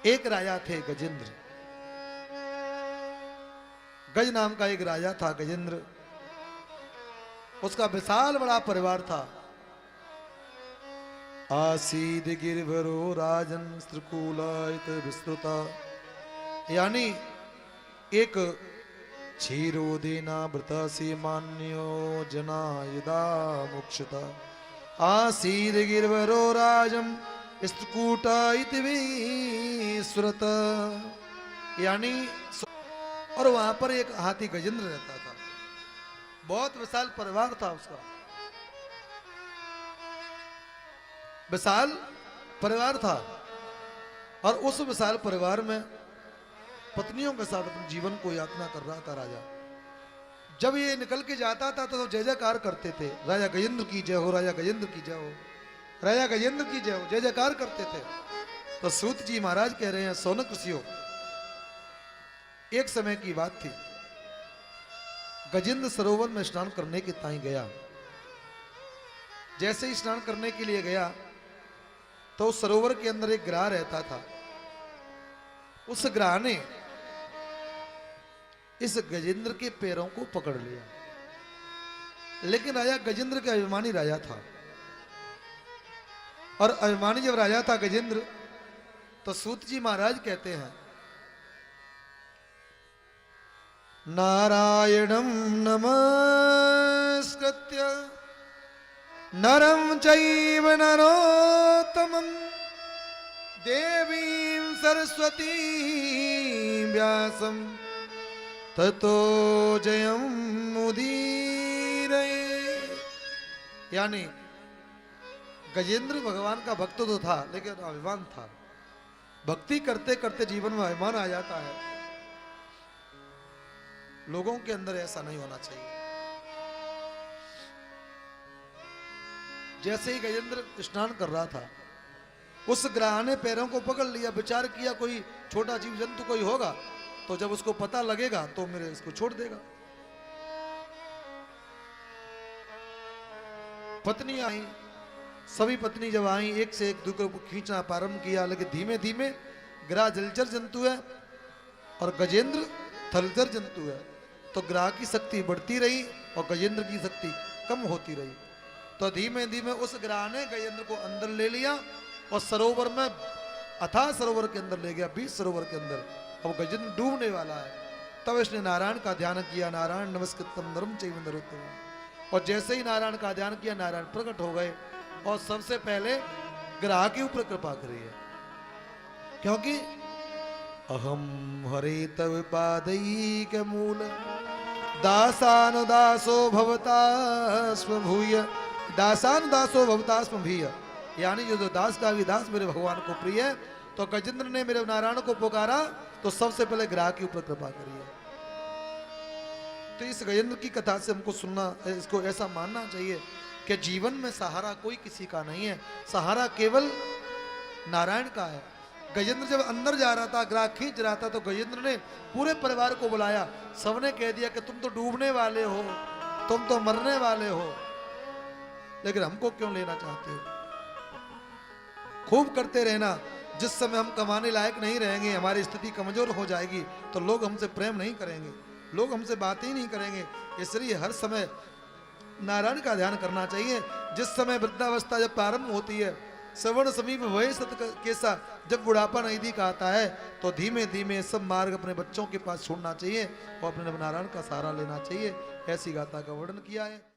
एक राजा थे गजेंद्र। गज नाम का एक राजा था गजेंद्र। उसका विशाल बड़ा परिवार था। आसीद गिरवरो राजन स्त्रिकूलायत विस्तृता, यानी एक क्षीरोदेना वृतासी मान्यो जना यदा मुक्षता। आसीद गिरवरो राजम स्त्रिकूटायत विस्तृत, यानी और वहां पर एक हाथी गजेंद्र रहता था। बहुत विशाल परिवार था उसका, विशाल परिवार था। और उस विशाल परिवार में पत्नियों के साथ अपने जीवन को यातना कर रहा था राजा। जब ये निकल के जाता था तो जय जयकार करते थे, राजा गजेंद्र की जय हो, राजा गजेंद्र की जय हो, राजा गजेंद्र की जय हो, जय जयकार करते थे। तो सूत जी महाराज कह रहे हैं, सोनक ऋषियों, एक समय की बात थी, गजेंद्र सरोवर में स्नान करने के ताई गया। जैसे ही स्नान करने के लिए गया तो उस सरोवर के अंदर एक ग्राह रहता था। उस ग्राह ने इस गजेंद्र के पैरों को पकड़ लिया। लेकिन राजा गजेंद्र के अभिमानी राजा था, और अभिमानी जब राजा था गजेंद्र, तो सूत जी महाराज कहते हैं, नारायणं नमस्कृत्य नरं चैव नरोत्तमं देवीं सरस्वतीं व्यासं ततो जयं मुदीरये। यानी गजेंद्र भगवान का भक्त तो था, लेकिन अभिमान था। भक्ति करते करते जीवन में अभिमान आ जाता है। लोगों के अंदर ऐसा नहीं होना चाहिए। जैसे ही गजेंद्र स्नान कर रहा था, उस ग्राह ने पैरों को पकड़ लिया। विचार किया कोई छोटा जीव जंतु कोई होगा, तो जब उसको पता लगेगा तो मेरे इसको छोड़ देगा। पत्नी आई, सभी पत्नी जब आई, एक से एक दूसरे को खींचना प्रारंभ किया। लेकिन धीमे धीमे ग्राह जलचर जंतु है और गजेंद्र थलचर जंतु है, तो ग्राह की शक्ति बढ़ती रही और गजेंद्र की शक्ति कम होती रही। तो धीमे धीमे उस ग्राह ने गजेंद्र को अंदर ले लिया और सरोवर में, अथाह सरोवर के अंदर ले गया, बीच सरोवर के अंदर। अब गजेंद्र डूबने वाला है। तब इसने नारायण का ध्यान किया, नारायण नमस्कृत्यं नरं चैव नरोत्तमं। और जैसे ही नारायण का ध्यान किया, नारायण प्रकट हो गए और सबसे पहले ग्राह के ऊपर कृपा करी है। क्योंकि अहम हरे तव पादैक मूल दासानुदासो भवतास्म भूय, दासानुदासो भवतास्म भूय, यानी जो दास का भी दास मेरे भगवान को प्रिय है। तो गजेंद्र ने मेरे नारायण को पुकारा तो सबसे पहले ग्राह के ऊपर कृपा करी है। तो इस गजेंद्र की कथा से हमको सुनना, इसको ऐसा मानना चाहिए कि जीवन में सहारा कोई किसी का नहीं है, सहारा केवल नारायण का है। गजेंद्र जब अंदर जा रहा था, ग्राह खींच रहा था, तो गजेंद्र ने पूरे परिवार को बुलाया। सबने कह दिया कि तुम तो डूबने वाले हो, तुम तो मरने वाले हो, लेकिन हमको क्यों लेना चाहते हो? खूब करते रहना। जिस समय हम कमाने लायक नहीं रहेंगे, हमारी स्थिति कमजोर हो जाएगी, तो लोग हमसे प्रेम नहीं करेंगे, लोग हमसे बात ही नहीं करेंगे। इसलिए हर समय नारायण का ध्यान करना चाहिए। जिस समय वृद्धावस्था जब प्रारंभ होती है, श्रवण समीप वही सत केसा, जब बुढ़ापा नजदीक आता है, तो धीमे धीमे सब मार्ग अपने बच्चों के पास छोड़ना चाहिए और अपने नारायण का सहारा लेना चाहिए। ऐसी गाथा का वर्णन किया है।